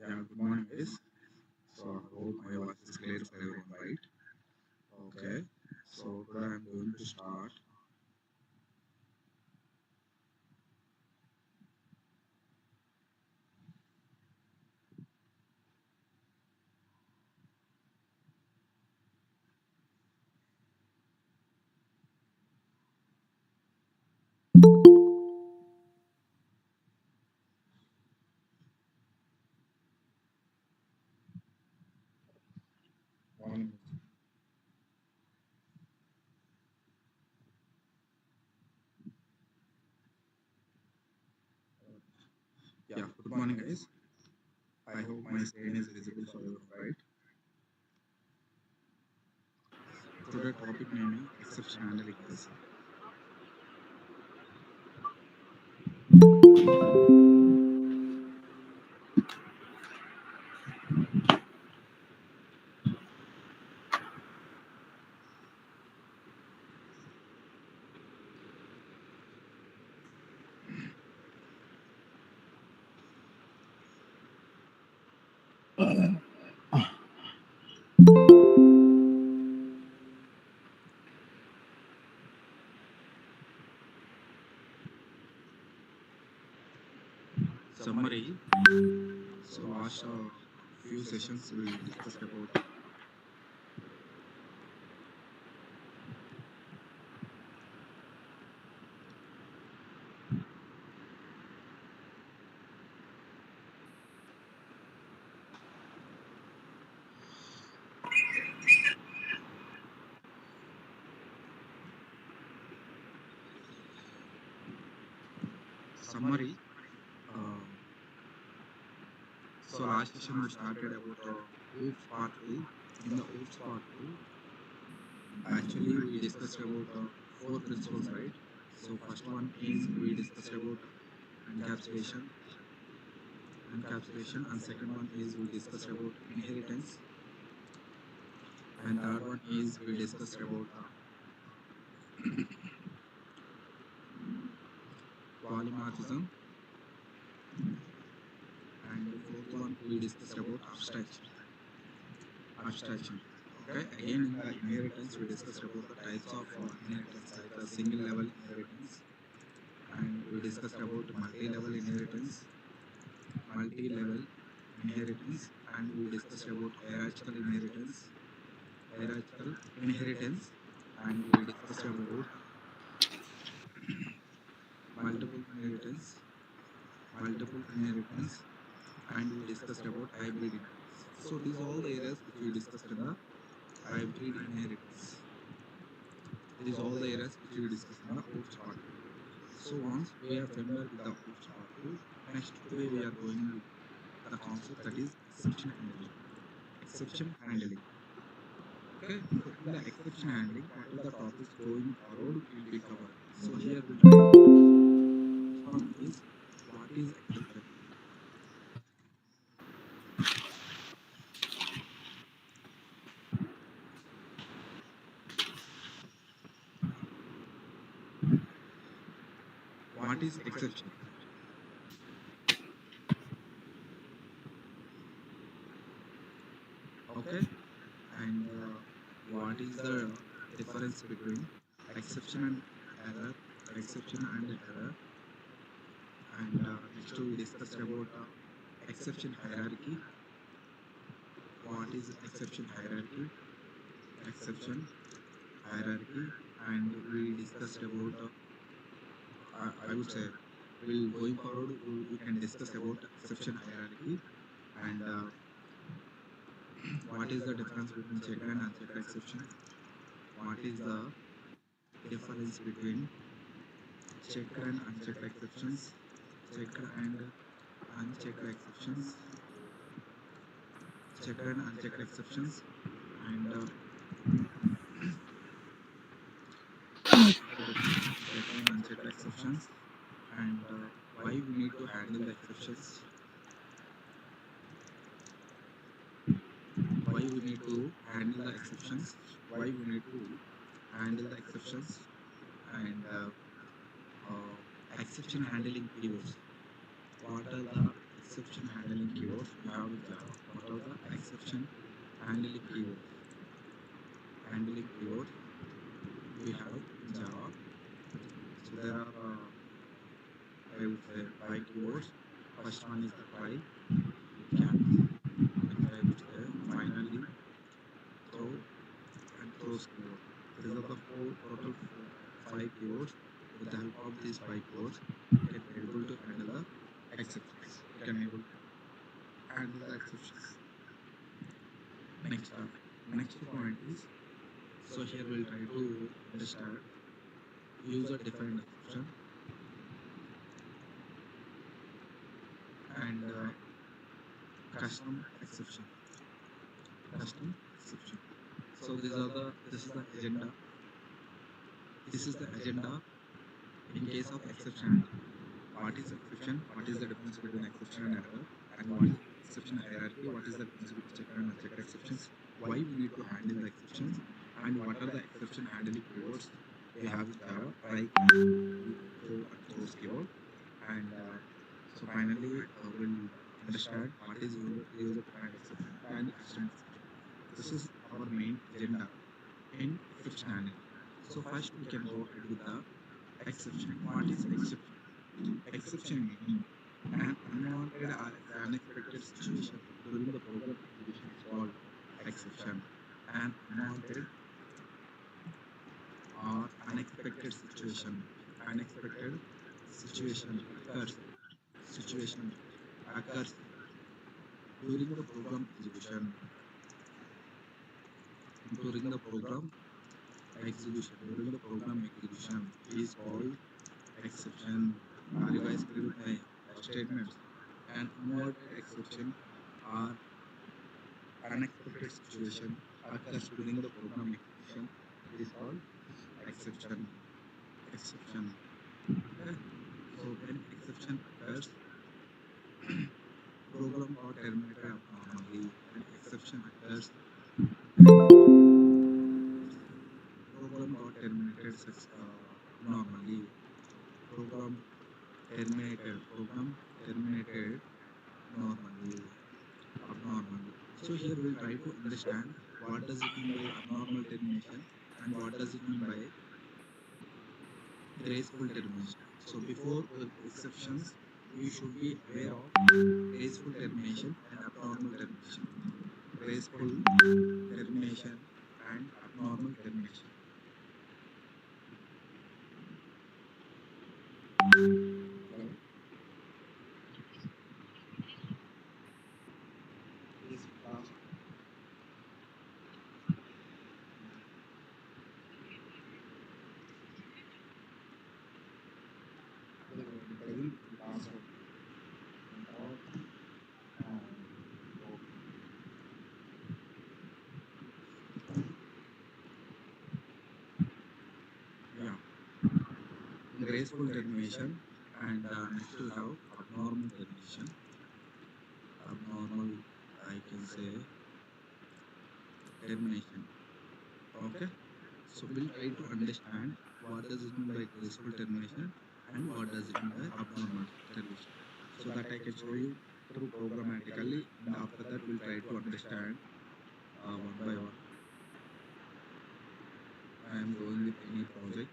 Yeah, good morning, guys. So, I hope my voice is clear for everyone, right? Okay. So, today I'm going to start. Morning. Yeah, good morning, guys. I hope my screen is visible for everyone, right? Today topic name is exception handling, guys. Summary. So, last few sessions we discussed about summary. Uh, so, last session we started about OOPS part 2. In the OOPS part 2, actually, we discussed about four principles, right? So, first one is we discussed about encapsulation and second one is we discussed about inheritance, and third one is we discussed about polymorphism, and the fourth one we discussed about abstraction. Okay, again in the inheritance we discussed about the types of inheritance, like a single level inheritance, and we discussed about multi-level inheritance, and we discussed about hierarchical inheritance, and we discussed about multiple inheritance, multiple inheritance, and we discussed about hybrid inheritance. So these are all the areas which we discussed in the hybrid inheritance. These are all the areas which we discussed in the OOPS part 2. So once we are familiar with the OOPS part 2, next today we are going with the concept that is exception handling. Exception handling. Okay, so in the exception handling, what are the topics going forward will be covered. So here we'll try. First one is what is exception? What is exception? Okay, and what is the difference between exception and error? Exception and error, and next we discussed about exception hierarchy. What is exception hierarchy? Exception hierarchy, and we discussed about I would say we'll going forward we can discuss about exception hierarchy, and what is the difference between checked and unchecked exception, what is the difference between checked and unchecked exceptions, checked and unchecked exceptions, checked and unchecked exceptions, and the difference between checked and unchecked exceptions, and why we need to handle the exceptions, why we need to handle the exceptions, why we need to handle the exceptions, and exception handling keywords. What are the exception handling keywords? We have exception handling keywords. Handling keywords we have in Java. So there are I would say 5 keywords. First one is the try, catch, next I would say finally, throw, and throws keyword. These are the total 5 keywords. With the help of these 5 keywords, you can able to handle the exceptions. You can able to handle the exceptions. Next point is, so here we'll try to understand user defined exception and custom exception. Custom exception. So this is the agenda. This is the agenda in case of exception handling. What is exception? What is the difference between exception and error? And what is exception hierarchy? What is the difference between checked and unchecked exceptions? Why we need to handle the exceptions? And what are the exception handling keywords we have in Java? Try, throw, and throws keyword. And so finally, we'll understand what is user defined exception and custom exception. This is our main agenda in exception handling. So first we can go ahead with the exception. What is exception? Exception meaning an unwanted or unexpected situation during the program execution is called exception. An unwanted or unexpected situation. Unexpected situation occurs. Situation occurs during the program execution. During the program execution. During the program execution is called exception. Revise with my statements. An unwanted exception or unexpected situation occurs during the program execution is called exception. Exception. Okay. So when exception occurs, program got terminated abnormally. When exception occurs, program got terminated abnormally. Program terminated. Program terminated normally. Abnormally. So here we'll try to understand what does it mean by abnormal termination and what does it mean by graceful termination. So before exceptions, you should be aware of graceful termination and abnormal termination. Graceful termination and abnormal termination. Is present password or yeah, graceful termination and next we have abnormal termination. Abnormal, I can say termination. Okay. So we'll try to understand what does it mean by graceful termination and what does it mean by abnormal termination, so that I can show you through programmatically, and after that we'll try to understand one by one. I am going with any project.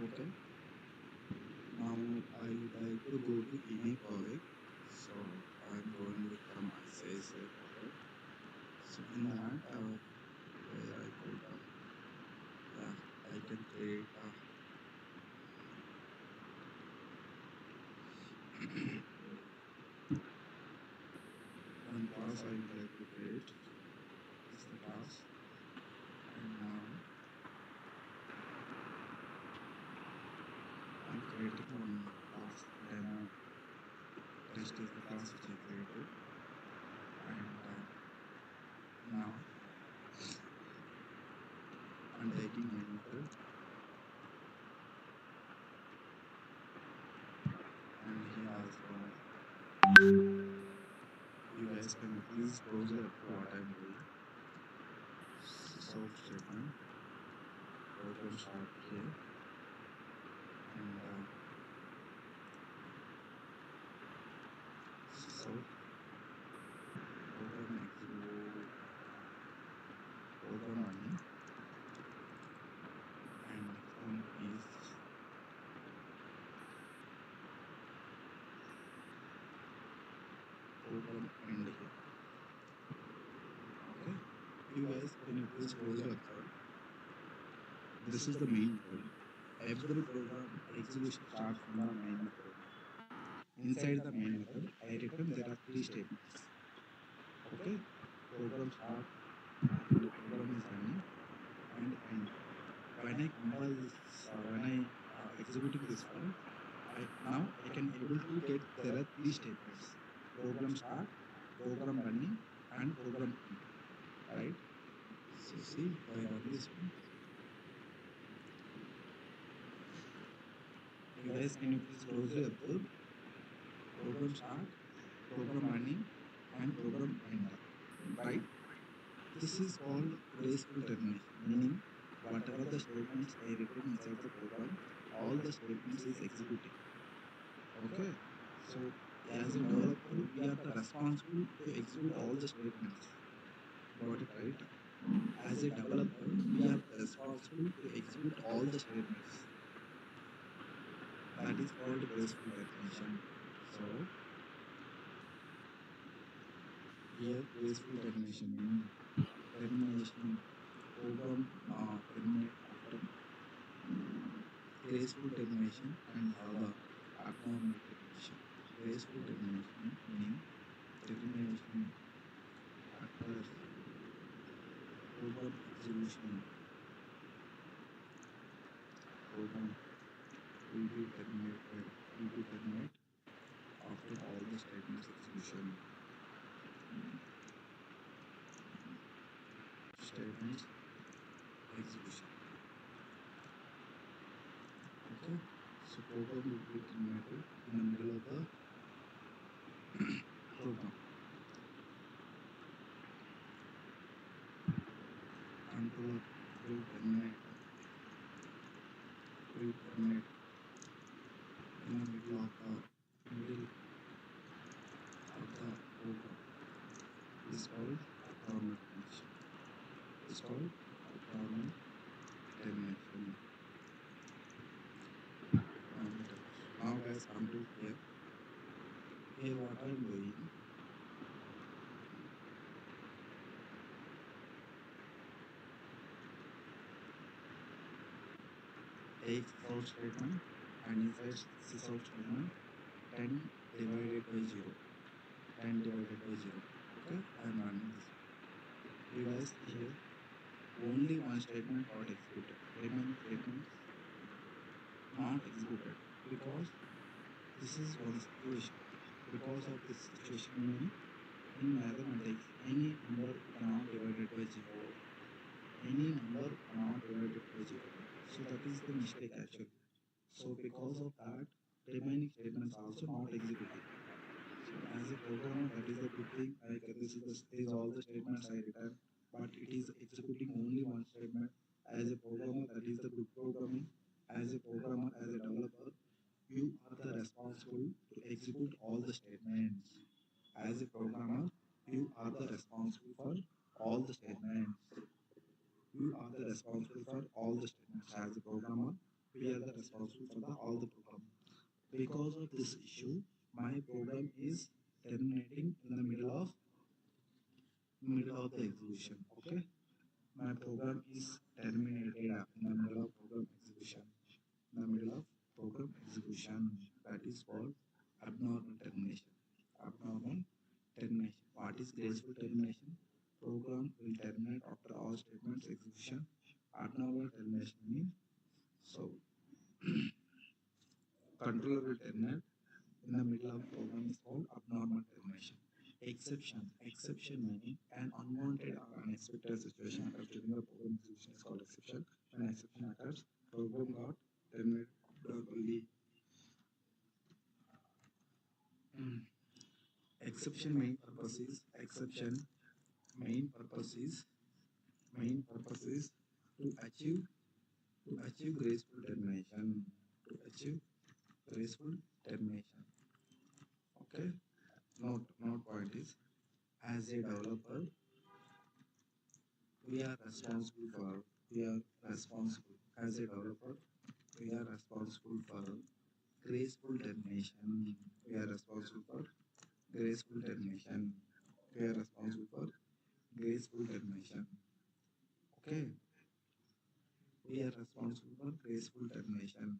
Okay. Now I would like to go to any project. So I'm going with the MySpace project. So in that, where I put yeah, I can create class I would like to create is the class, and now I'm creating one class demo test is the class which I created, and now I'm taking my method, and here also you guys can please closely observe what I'm doing. South statement, program start here, and south program execute, program running, and next one is program end here. Okay, you guys can you please closely observe. This is the main method. Every program execution starts from the main method. Inside the main method, I written there are three statements. Okay, program start and the program is running and end. When I compile this, when I executing this file, I can able to get there are three statements: program start, program running, and program end. Right? So see, if I run this one, you guys can you please closely observe program start, program running, and program end. Right? This is called graceful termination, meaning whatever the statements I written inside the program, all the statements is executing. Okay, so as a developer, we are the responsible to execute all the statements. Got it right? As a developer, we are the responsible to execute all the statements. That is called graceful termination. So here graceful termination meaning termination program terminate after graceful termination and have the abnormal termination. Graceful termination meaning termination occurs program execution. Program will be terminate after all the statements execution. Statements execution. Okay, so program will be terminated in the middle of the program. Controller will terminate in the middle of the program. Is called abnormal termination. It's called abnormal termination. Now guys, come to here. Here what I'm doing. Take source statement and inside source statement 10 divided by 0. 10 divided by 0. Okay, I'm running this. You guys see here only one statement got executed. Remaining statements not executed because this is one situation. Because of this situation, in mathematics, any number cannot divided by 0. Any number cannot divided by 0. So that is the mistake actually. So because of that, remaining statements also not executed. So as a programmer, that is a good thing. Like these all the statements I written, but it is executing only one statement. As a programmer, that is the good programming. As a programmer, as a developer, you are the responsible to execute all the statements. As a programmer, you are the responsible for all the statements. You are the responsible for all the statements. As a programmer, we are the responsible for all the program. Because of this issue, my program is terminating in the middle of the execution. Okay, my program is terminated in the middle of program execution. In the middle of program execution, that is called abnormal termination. Abnormal termination. What is graceful termination? Program will terminate after all statements execution. Abnormal termination means so controller will terminate in the middle of program is called abnormal termination. Exception. Exception meaning an unwanted or unexpected situation occurs during the program execution is called exception. When exception occurs, program got terminated abnormally. Exception main purpose is main purpose is to achieve graceful termination. To achieve graceful termination. Okay. Note point is as a developer we are responsible for we are responsible as a developer we are responsible for graceful termination. We are responsible for graceful termination. We are responsible for graceful termination. Okay. We are responsible for graceful termination.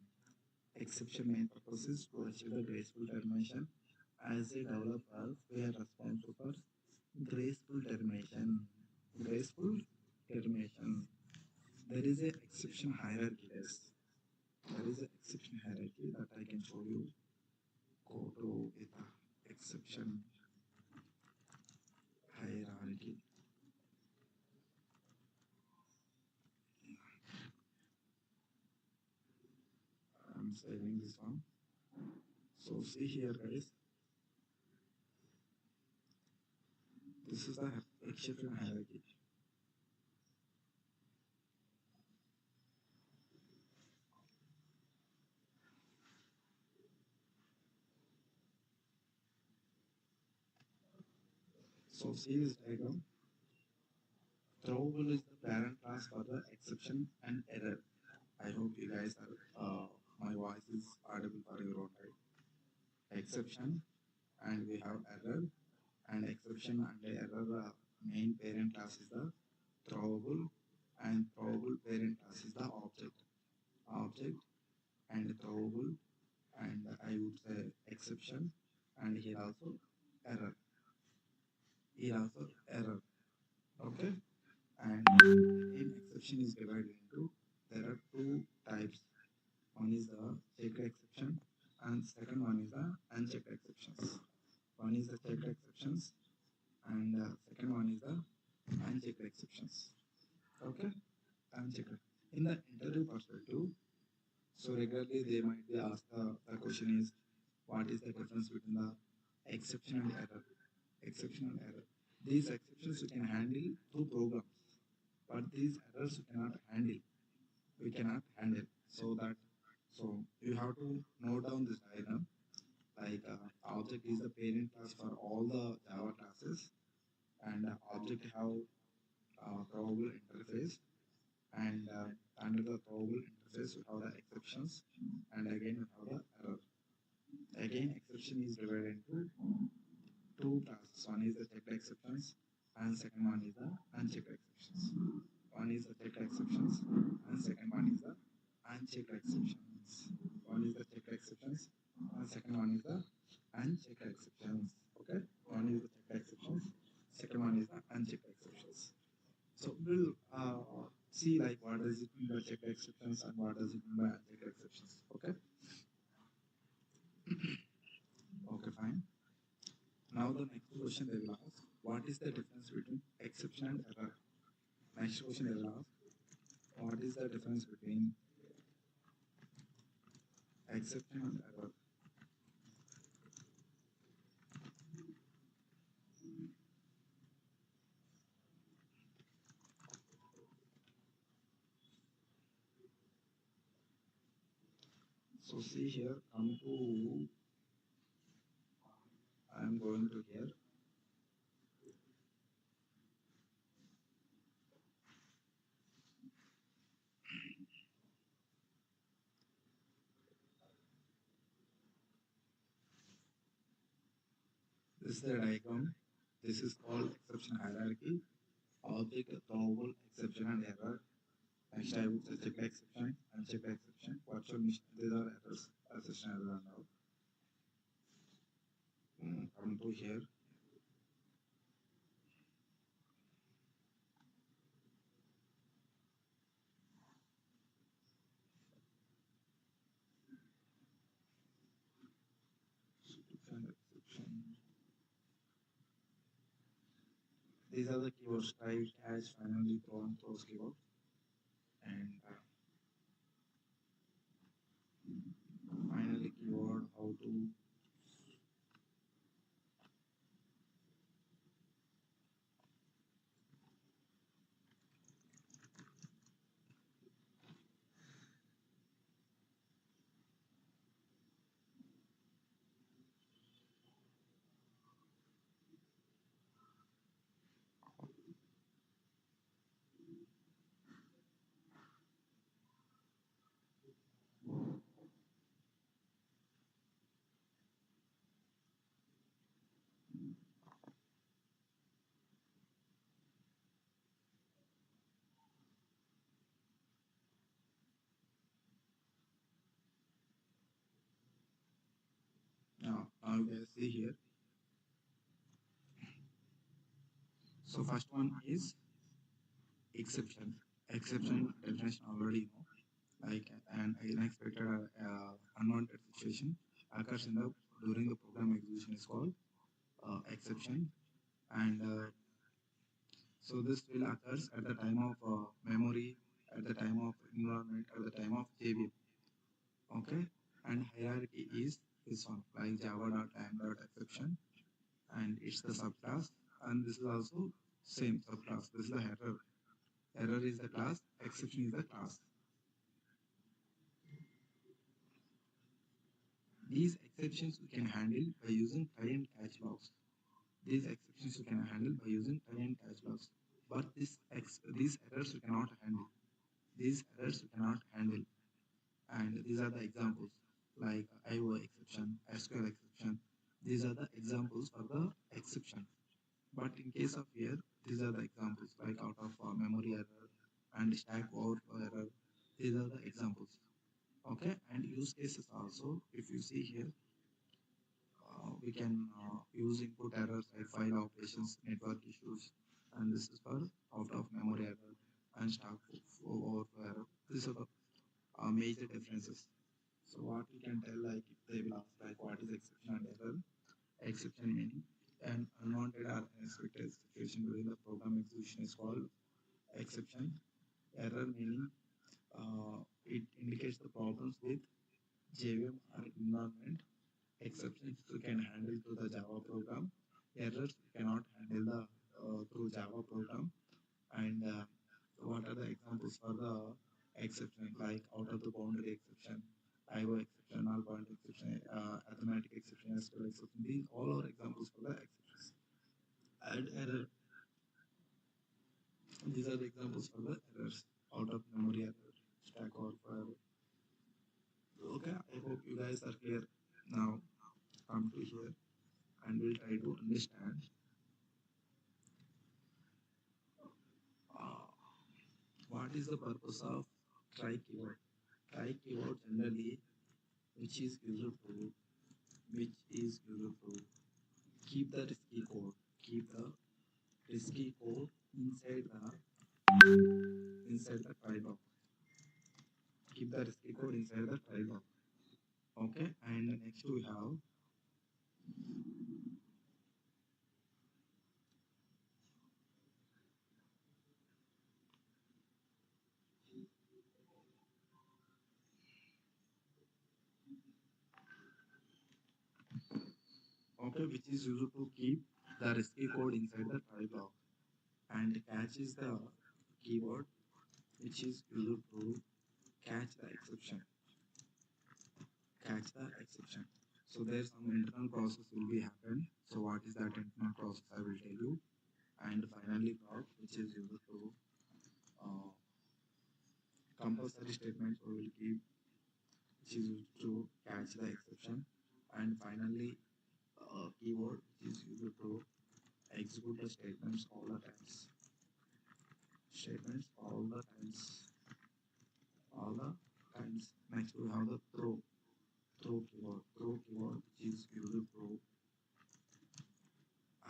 Exception main purpose is to achieve the graceful termination. As a developer, we are responsible for graceful termination. Graceful termination. There is a exception hierarchy. Yes. There is an exception hierarchy that I can show you. Go to with the exception hierarchy. I'm saving this one. So see here guys. This is the exception hierarchy. So see this diagram. Throwable is the parent class for the exception and error. I hope you guys are my voice is audible for your own right. Exception and we have error and exception and error main parent class is the throwable and throwable parent class is the object and throwable and I would say exception and here also error. Okay. And in exception is divided into there are two types. One is the checked exception and second one is the unchecked exceptions. One is the checked exceptions and second one is the unchecked exceptions. Okay, unchecked. In the interview perspective, so regularly they might be asked the question is what is the difference between the exception and error? Exception and error. These exceptions you can handle through programs, but these errors you cannot handle. We cannot handle. So you have to note down this diagram. Like object is the parent class for all the Java classes, and object have probable interface, and under the probable interface we have the exceptions, and again we have the error. Again, exception is divided into two classes. One is the checked exceptions, and second one is the unchecked exceptions. One is the checked exceptions, and second one is the unchecked exceptions. One is the checked exceptions, and second one is the unchecked exceptions. Okay, one is the checked exceptions, second one is the unchecked exceptions. So we'll see like what does it mean by checked exceptions and what does it mean by unchecked exceptions. Okay. Okay, fine. Now the next question they will ask, what is the difference between exception and error? Next question they will ask, what is the difference between exception and error? So see here, come to, I am going to here. This is the diagram. This is called exception hierarchy. Object, throwable, exception and error. Next I would say check exception and check exception. Virtual machine, these are errors, exception error and all. Come to here. These are the keywords: try, catch, finally, throw, and throws keyword. And finally, keyword how to now you guys see here. So first one is exception. Exception definition already you know, like an unexpected unwanted situation occurs in the during the program execution is called exception. And so this will occurs at the time of memory, at the time of environment, at the time of JVM. Okay, and hierarchy is this one like java.am.exception, and it's the subclass, and this is also same subclass. This is the error. Error is the class, exception is the class. These exceptions we can handle by using try and catch blocks. These exceptions you can handle by using try and catch blocks. But these errors you cannot handle. These errors you cannot handle. And these are the examples like IO exception, SQL exception. These are the examples for the exception. But in case of here, these are the examples like out of memory error and stack overflow error. These are the examples. Okay, and use cases also. If you see here, we can use input errors like file operations, network issues, and this is for out of memory error and stack overflow error. These are the major differences. So what we can tell, like if they will ask like what is exception and error. Exception meaning an unwanted or unexpected situation during the program execution is called exception. Error meaning it indicates the problems with JVM or environment. Exceptions you can handle through the Java program. Errors you cannot handle the through Java program. And what are the examples for the exception like out of the boundary exception, IO exception, null point exception, arithmetic exception, SQL exception? These all are examples for the exceptions. And error. These are the examples for the errors out of memory error, stack overflow. Okay, I hope you guys are clear now. Come to here and we'll try to understand uh, what is the purpose of try keyword. Try keyword generally, which is useful, which is useful. Keep the risky code. Keep the risky code inside the try block. Keep the risky code inside the try block. Okay, and next we have okay, which is used to keep the risky code inside the try block, and catch is the keyword which is used to catch the exception. Catch the exception. So there's some internal process will be happen. So what is that internal process? I will tell you. And finally, block which is used to uh, compulsory statements we will give, which is used to catch the exception. And finally, keyword which is used to execute the statements all the times. Statements all the times. All the times. Next we have the throw. Throw keyword. Throw keyword which is used to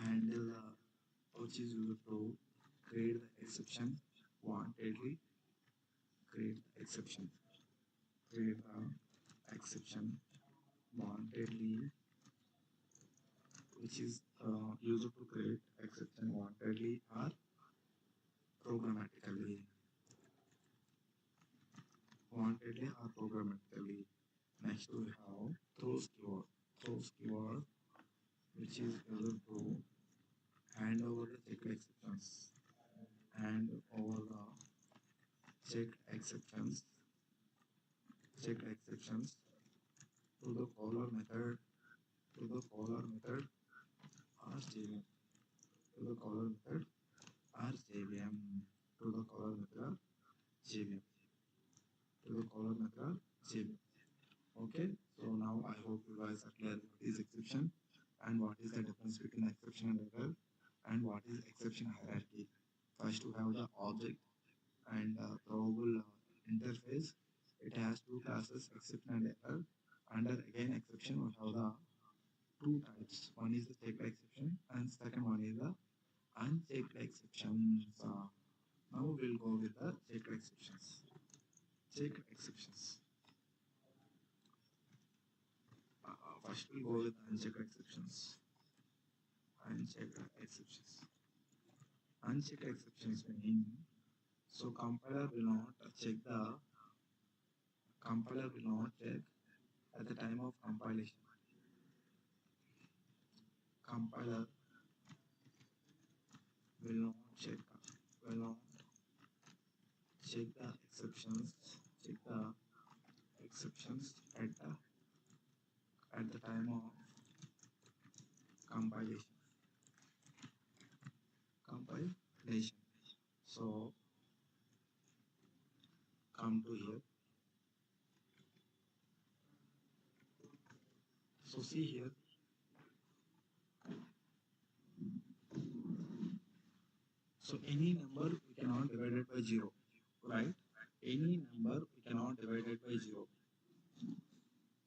handle which is used to create the exception wantedly. Create the exception. Create the exception wantedly, which is used to create exception wantedly or programmatically. Wantedly or programmatically. Next we have throws keyword. Throws keyword which is used to hand over the checked exceptions. Hand over the checked exceptions. Checked exceptions to the caller method. To the caller method or JVM. To the caller method or JVM. To the caller method JVM. To the caller method JVM. Okay, so now I hope you guys are clear what is exception and what is the difference between exception and error and what is exception hierarchy. First we have the object and probable interface. It has two classes, exception and error. Under again exception we have the two types. One is the checked exception and second one is the unchecked exceptions. Now we'll go with the checked exceptions. Checked exceptions. First we'll go with unchecked exceptions. Unchecked exceptions. Unchecked exceptions mean so compiler will not check at the time of compilation. Compiler will not check the exceptions at the time of compilation. Compilation. So come to here. So see here. So any number we cannot divide it by 0, right? Any number we cannot divide it by 0.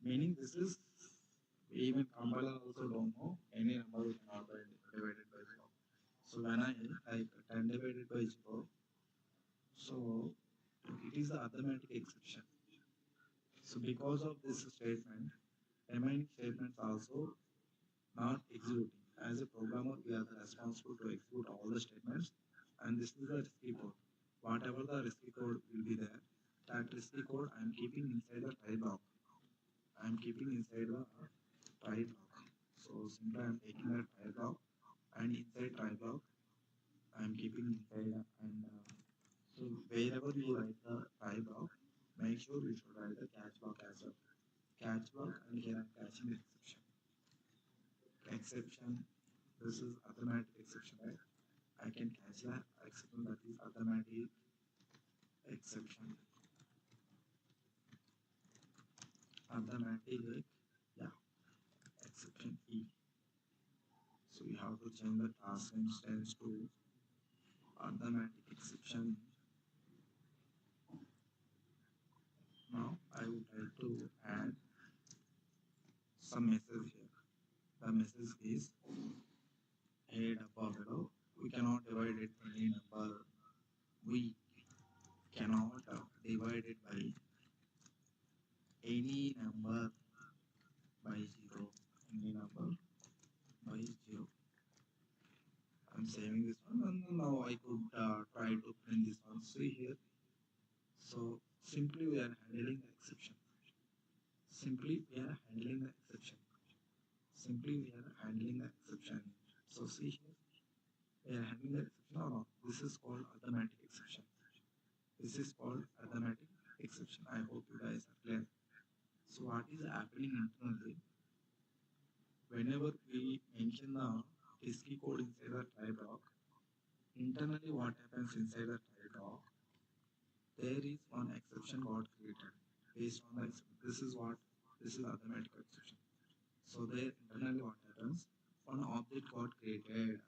Meaning this is even compiler also don't know any number we cannot divide it by 0. So when I like 10 divided by 0, so it is the arithmetic exception. So because of this statement, remaining statements also not executing. As a programmer, we are responsible to execute all the statements, and this is the risky code. Whatever the risky code will be there, that risky code I am keeping inside the try block. I am keeping inside the try block. So simply I am taking the try block, and inside try block, I am keeping inside and so wherever you write the try block, make sure you should write the catch block as well. Catch block, and here I am catching the exception. Exception. This is arithmetic exception, right? I can catch the exception, that is arithmetic exception. Arithmetic, yeah, exception E. So we have to change the task instance to arithmetic exception. Now I would like to add some message here. The message is head above below. We cannot divide it by any number. We cannot divide it by any number by 0. Any number by 0. I'm saving this one, and now I could try to print this one. See here. So simply we are handling the exception. Simply we are handling the exception. Simply we are handling the exception. So see here. We are handling the exception or not. This is called arithmetic exception. This is called arithmetic exception. I hope you guys are clear. So what is happening internally? Whenever we mention the risky code inside the try block, internally what happens inside the try block, there is one exception got created based on the exception. This is arithmetic exception. So there internally what happens, one object got created.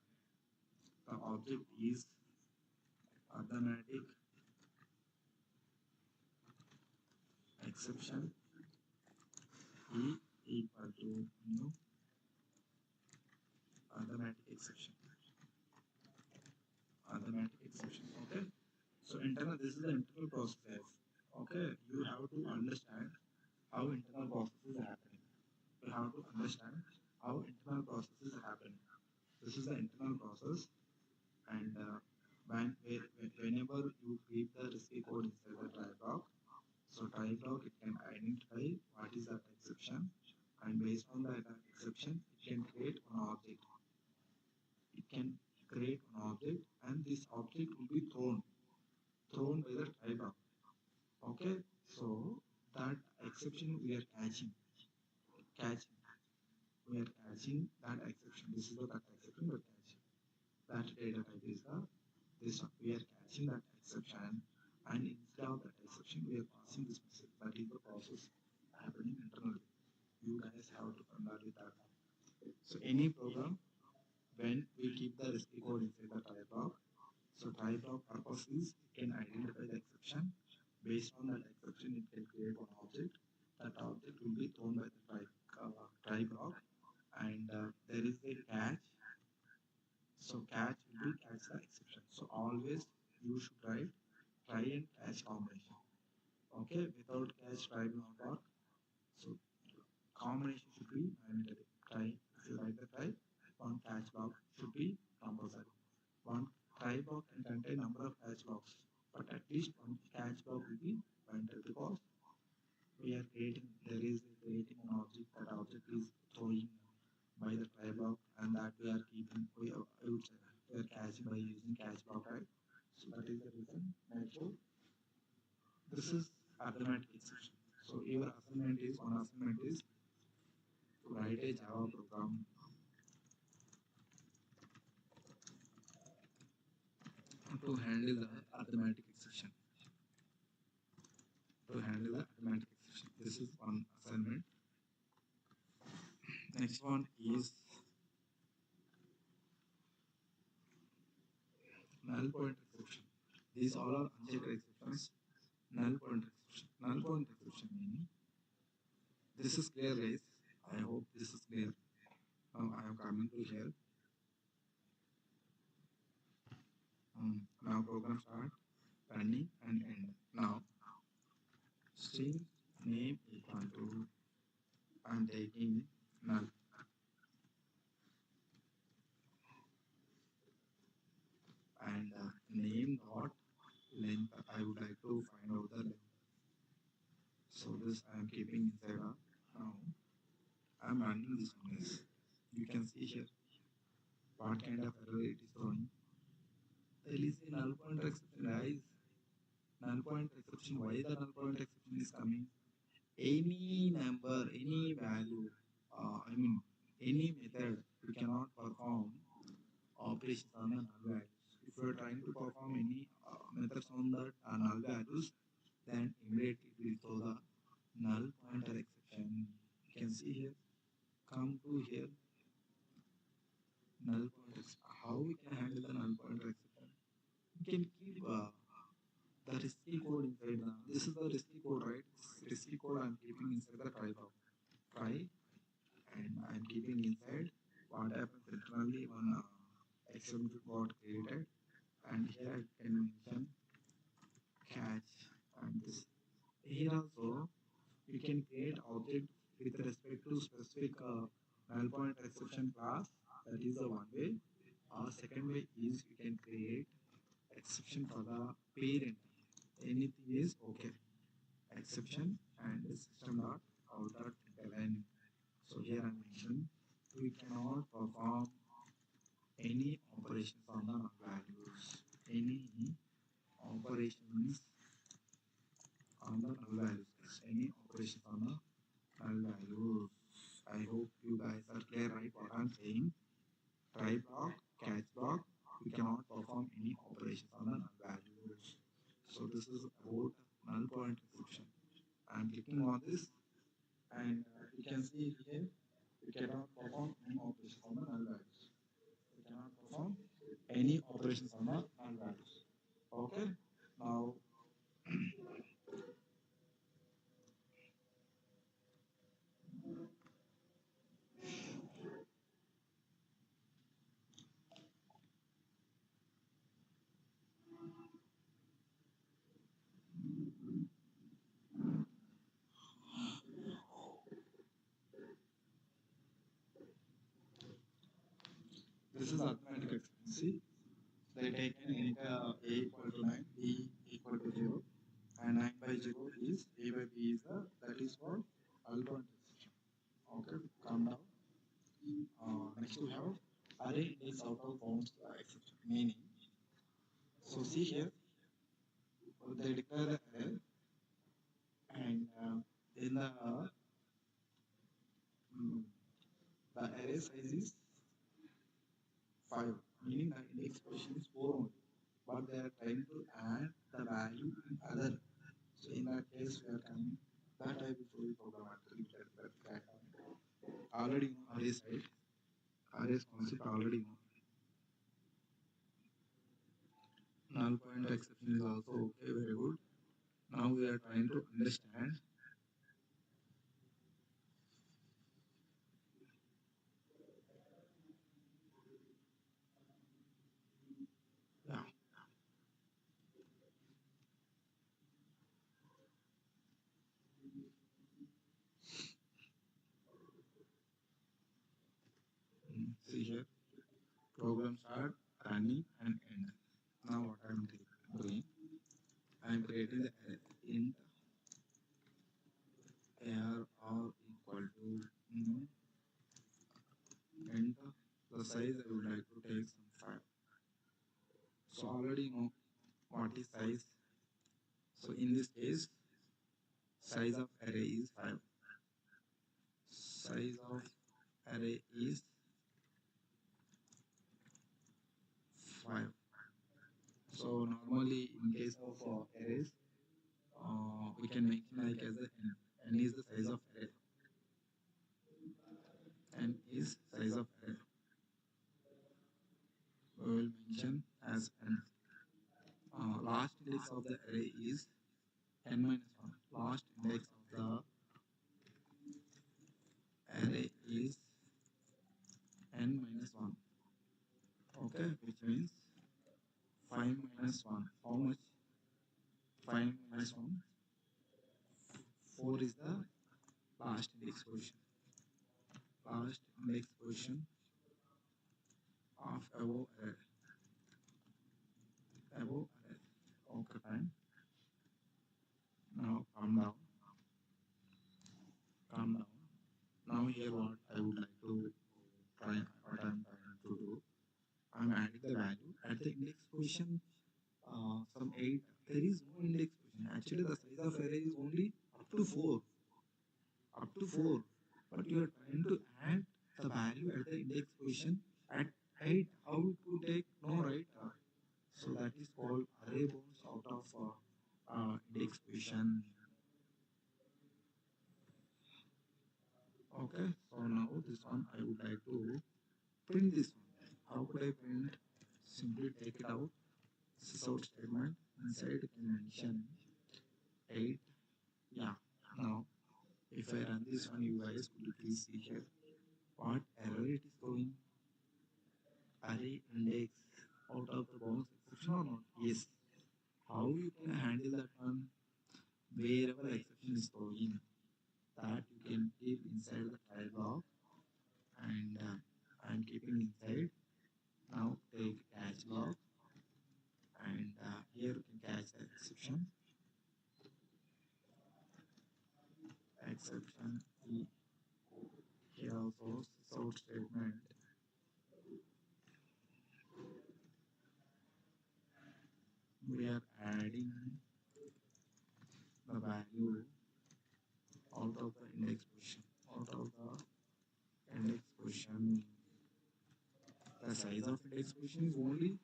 The object is arithmetic exception E equal to new arithmetic exception. Arithmetic exception. Okay. So internal, this is the internal process. Okay, you have to understand how internal process is happening. You have to understand how internal process is happening. This is the internal process, and whenever you keep the risky code inside the try block, so try block it can identify what is that exception, and based on that exception, it can create an object. It can create an object, and this object will be thrown by the try block. Okay, so that exception we are catching. We are catching that exception. This is the that exception we are catching. That data type is the this one. We are catching that exception, and instead of that exception, we are passing this message. That is the process happening internally. You guys have to familiar with that. So any program, when we keep the risky code inside the try block, so try block purpose is it can identify the exception. Based on that exception, it can create one object. That object will be thrown by the try block, and there is a catch. So catch will be catch the exception. So always you should write try and catch combination. Okay, without catch try will not work. So combination should be mandatory. Try, if you write the try, one catch block should be compulsory. One try block can contain number of catch blocks, but at least one catch block will be mandatory because we are creating an object. That object is throwing by the try block, and that we are keeping we are catching by using catch block, right? So that is the reason. Make sure this is arithmetic exception. So your assignment is to write a Java program to handle the arithmetic exception. To handle the arithmetic exception. This is one assignment. Next one is null pointer exception. These all are unchecked exceptions. Null pointer exception. Null pointer exception meaning this is clear, guys. I hope this is clear. Now I am coming to here. Now program start, running and end. Now string name equal to I am taking null and name dot length. I would like to find out the length. So this I am keeping inside a now I am running this one, guys. You can see here what kind of error it is throwing. There is a null pointer exception, guys. Null pointer exception. Why the null pointer exception is coming? Any number, any value, I mean, any method, we cannot perform operations on the null values. If you are trying to perform any methods on the null values, then immediately it will throw the null pointer exception. You can see here. Come to here. Null pointer exception. How we can handle the null pointer exception? We can keep the risky code inside the. This is the risky code, right? This risky code I'm keeping inside the try block. Try, and I'm keeping inside what happens internally when exception got created, and here I can mention catch, and this here also you can create object with respect to specific null pointer exception class. That is the one way. Or second way is you can create exception for the parent. Anything is okay. Exception and system dot out dot println. So here I mentioned we cannot perform any operations on the null values. Any operations on the null values. Any operations on the null values. I hope you guys are clear, right? What I'm saying. Try block, catch block. We cannot perform any operations on the null values. So this is about null point exception. I'm clicking on this, and you can see here we cannot perform any operations on the null values. We cannot perform any operations on the null values. Okay. Now This is arithmetic expression. See, they taken int a equal to 9, b equal to 0, and 9 by 0 is a by b is the that is called alternative exception. Okay, calm down. Next we have array index out of bounds exception. Meaning, so see here, they declare the array, and in mm, the array size is 5, meaning the index position is 4 only. But they are trying to add the value in other. So in that case, we are coming that I will show you programmatically. Already you know arrays, right? Arrays concept already you know. Null point exception is also okay, very good. Now we are trying to understand. Yeah. See here, program start, running, and end. Now what I am doing, I am creating the int ar or equal to int the size I would like to take some 5. So already you know what is size. So in this case, size of array is 5. Size of array is 5. So normally in case of arrays, we can mention like as the n. N is the size of array. N is size of array. We will mention as n. Last index of the array is n minus 1. Last index of the array is n minus 1. Okay, which means 5 minus 1. How much? 5 minus 1. 4 is the last index position. Last index position of above array. Above array. Okay, fine. Now calm down. Calm down. Now here what I would like to try, what I'm trying to do. I'm adding the value at the index position. Some 8. There is no index position. Actually, the size of array is only up to 4. Up to 4. But you are trying to add the value at the index position at 8. How it will take? No, right? So that is called array bounds out of index position. Okay, so now this one I would like to print this one. How could I print? Simply take it out. Sys statement. Inside you can mention 8. Yeah. Now, if I run this one, you guys could you please see here what error it is throwing? Array index out of the bounds exception or not? Yes. How you can handle that one? Wherever the exception is throwing, that you can keep inside the try block, and I'm keeping inside. Now take catch block, and here you can catch the exception. Exception E. Here also sort statement. We are adding the value out of the index position. Out of the index position, the size of index position is only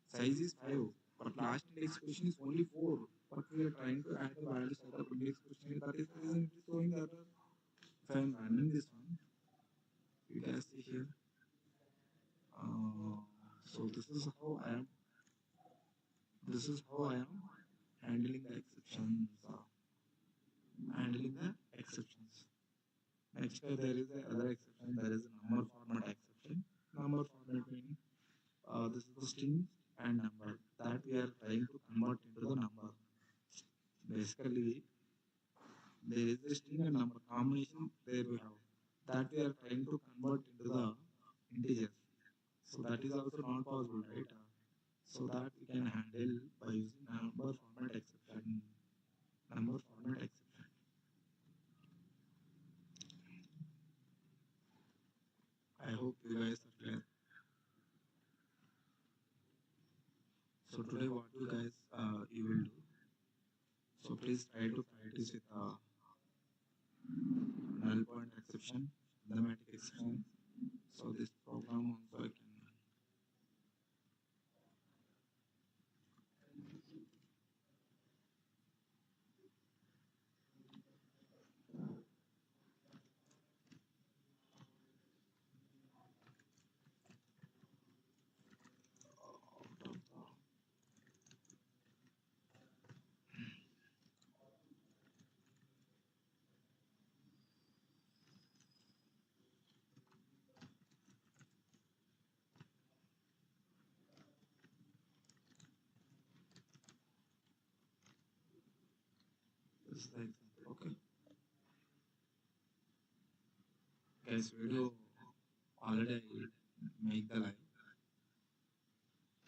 size is 5, but last index position is only 4. But we are trying to add the values at the index position. That is the reason it is showing that if I am running this one, you can see here. So this is how I am. This is how I am handling the exceptions. Handling the exceptions. Next, there is the other exception. There is a number format exception. Number format meaning this is the string and number that we are trying to convert into the number. Basically, there is a string and number combination there we have that we are trying to convert into the integers. So that that is also not possible, right? So that we can handle by using number format exception. Number format exception. I hope you guys are clear. So today what you guys you will do. So please try to practice with null point exception, mathematic exception. So this program also I can. This is the example. Okay. Guys, video already make the live.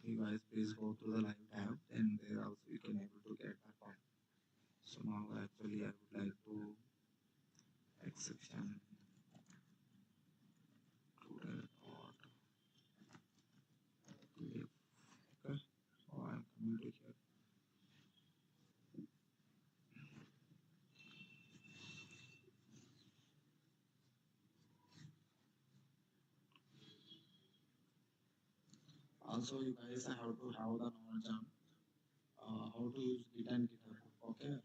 You guys please go to the live tab and there also you can able to get that one. So now actually I would like to exception today dot live. Okay. So I am coming to here. Also you guys have to have the knowledge on how to use Git and GitHub. Okay.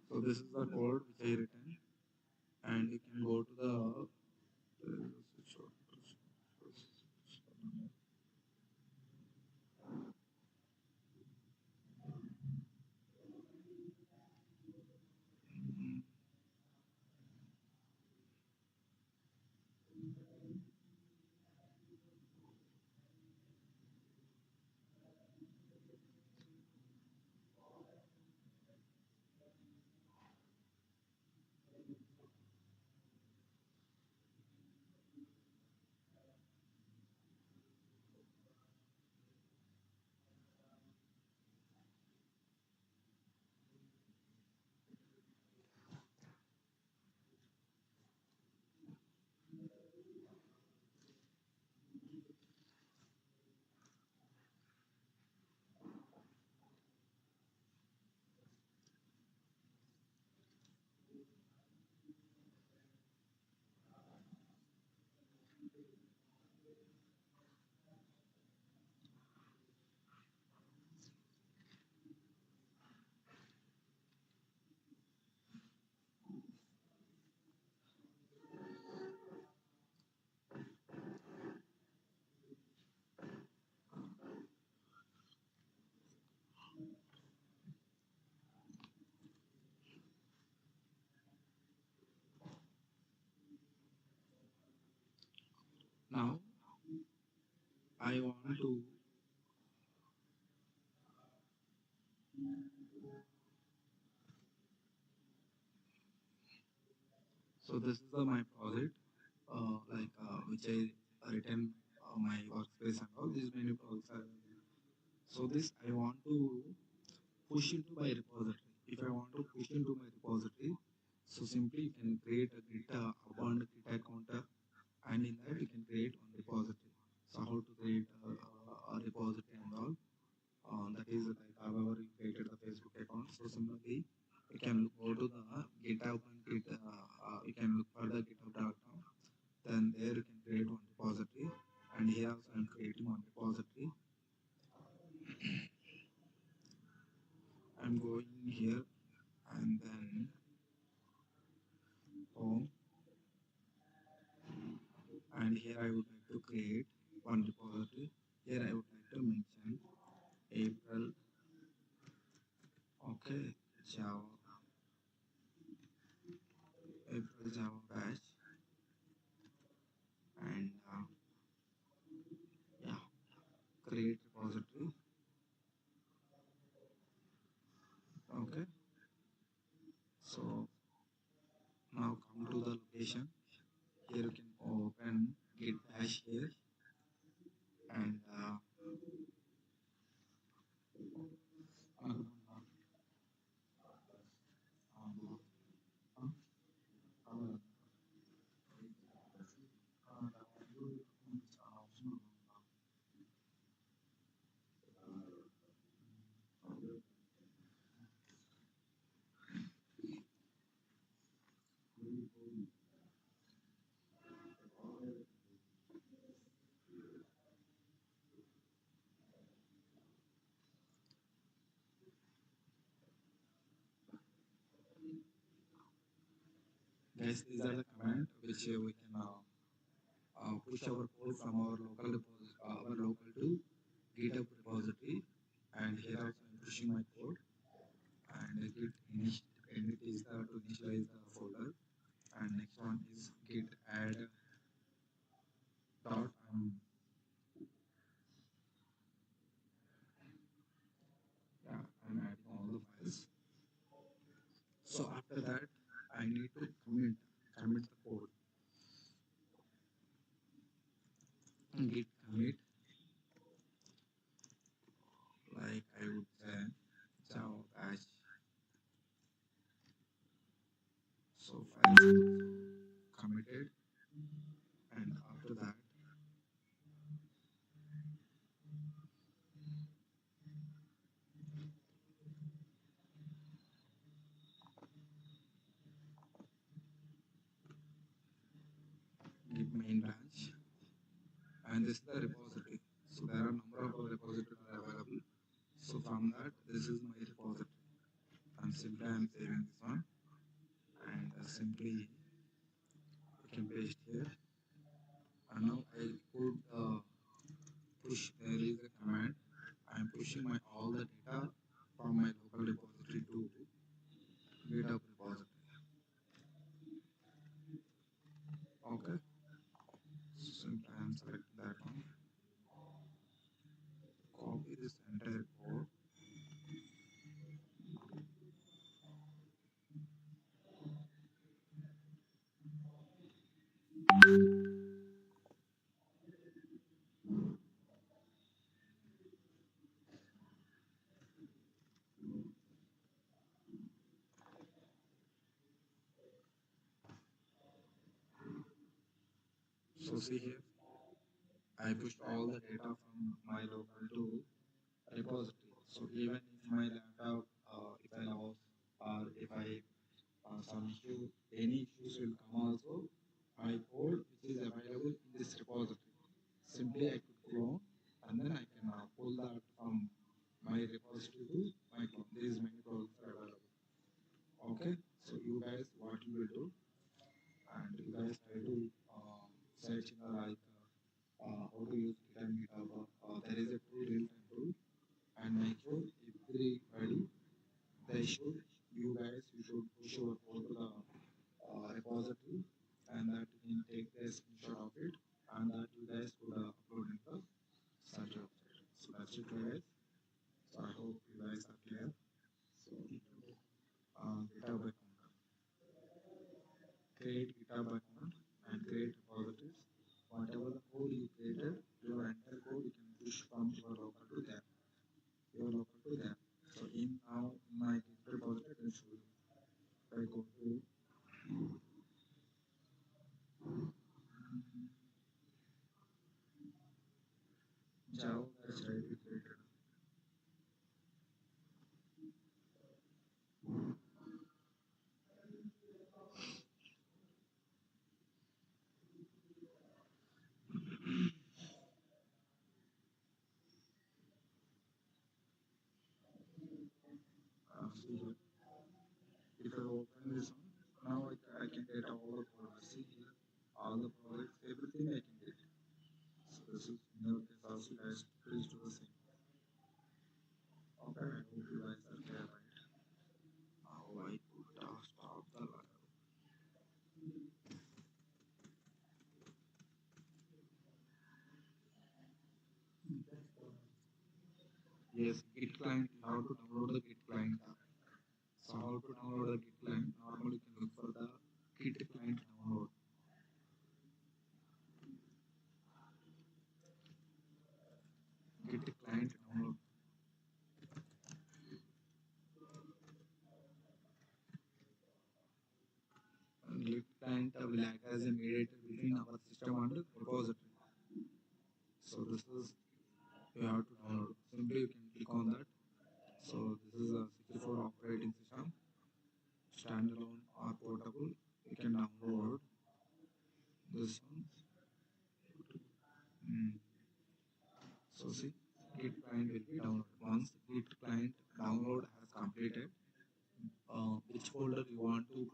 So this is the code which I written and you can go to the now I want to so this is the my project which I written my workspace and all these many projects are there. So this I want to push into my repository. If I want to push into my repository, so simply you can create a Git abound Git account and in that you can create one repository. So how to create a repository and all. That is like however you created the Facebook account. So similarly, you can go to the GitHub and you can look for the GitHub.com. Then there you can create one repository. And here also I'm creating one repository. I'm going here and then home. And here I would like to create one repository. Here I would like to mention April, okay, Java, April Java batch, and yeah, create repository. Okay, so application. Here you can open Git Bash here, and guys, these are the command which we can push our code from our local our local to GitHub repository. And here also I'm pushing my code, and git init is the to initialize the folder, and next one is git add dot yeah, I'm adding all the files. So after that I need to commit the code. Git commit, like I would say java batch. So files committed, and after that git main branch, and this is the repository. So there are number of repositories are available. So from that, this is my repository. I'm saving this one, and simply you can paste here. And now I put push. There is a command. I'm pushing my all the data from my local repository to GitHub repository. Okay. So simply I'm selecting that one. Copy this entire code. So see here, I pushed all the data from my local to repository. So even if my laptop, if I lost or if I some issue, any issues will come also, my code which is available in this repository. Simply I could clone, and then I can pull that from my repository to my clone. These many projects are available. Okay, so you guys what you will do, and you guys try to search in the like how to use Git and GitHub. There is a tool, real time tool, and make sure everybody they should you guys you should push your code to the repository, and that you can take the screenshot of it, and that you guys could upload in the search website. So that's it guys. So I hope you guys are clear. So GitHub account, create GitHub account and create repositories. Whatever the code you created, your entire code you can push from your local to there. Your local to there. So in now in my Git repository, I can show you. If I go to Java batch right we created. See here. If I open this one, now I can get all the products. See here, all the products, everything I can get. So this is in your case also guys, please do the same. Okay, I hope you guys are clear, right? Now I could stop the live. Yes, Git client, you have to download the Git client. So how to download the Git client? Normally you can look for the Git client download. client will act as a mediator between our system and repository. So this is you have to download. Simply you can click on that. So this is a 64 operating system, standalone or portable. You can download this one. Mm. So see, Git client will be downloaded. Once Git client download has completed, which folder you want to